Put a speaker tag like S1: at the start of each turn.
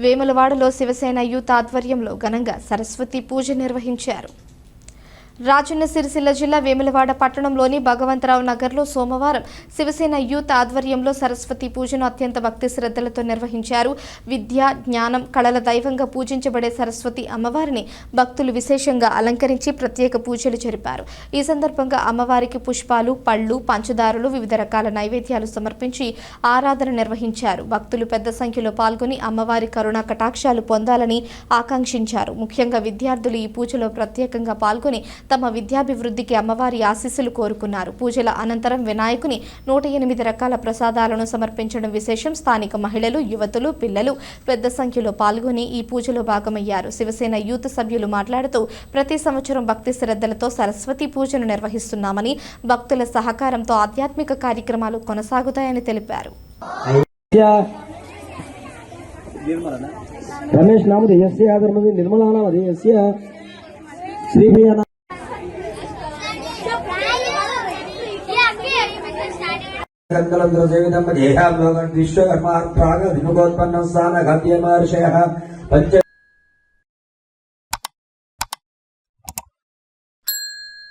S1: వేములవాడలో శివసేన యూత్ ఆధ్వర్యంలో ఘనంగా సరస్వతి పూజ నిర్వహించారు. రాజన్న సిరిసిల్ల జిల్లా వేములవాడ పట్టణంలోని భగవంతరావు నగర్లో సోమవారం శివసేన యూత్ ఆధ్వర్యంలో సరస్వతి పూజను అత్యంత భక్తి శ్రద్ధలతో నిర్వహించారు. విద్య, జ్ఞానం, కళల దైవంగా పూజించబడే సరస్వతి అమ్మవారిని భక్తులు విశేషంగా అలంకరించి ప్రత్యేక పూజలు జరిపారు. ఈ సందర్భంగా అమ్మవారికి పుష్పాలు, పళ్లు, పంచదారులు, వివిధ రకాల నైవేద్యాలు సమర్పించి ఆరాధన నిర్వహించారు. భక్తులు పెద్ద సంఖ్యలో పాల్గొని అమ్మవారి కరుణా కటాక్షాలు పొందాలని ఆకాంక్షించారు. ముఖ్యంగా విద్యార్థులు ఈ పూజలో ప్రత్యేకంగా పాల్గొని తమ విద్యాభివృద్ధికి అమ్మవారి ఆశీస్సులు కోరుకున్నారు. పూజల అనంతరం వినాయకుని 108 రకాల ప్రసాదాలను సమర్పించడం విశేషం. స్థానిక మహిళలు, యువతులు, పిల్లలు పెద్ద సంఖ్యలో పాల్గొని ఈ పూజలో భాగమయ్యారు. శివసేన యూత్ సభ్యులు మాట్లాడుతూ ప్రతి సంవత్సరం భక్తి శ్రద్ధలతో సరస్వతి పూజను నిర్వహిస్తున్నామని, భక్తుల సహకారంతో ఆధ్యాత్మిక కార్యక్రమాలు కొనసాగుతాయని తెలిపారు.
S2: రమేష్ నామధేయస్య ధర్మది నిర్మలా నామధేయస్య శ్రీప్రియ విశ్వకర్మార్థాగ విముఖోత్పన్న స్థాన గత్యమహర్షయ పంచ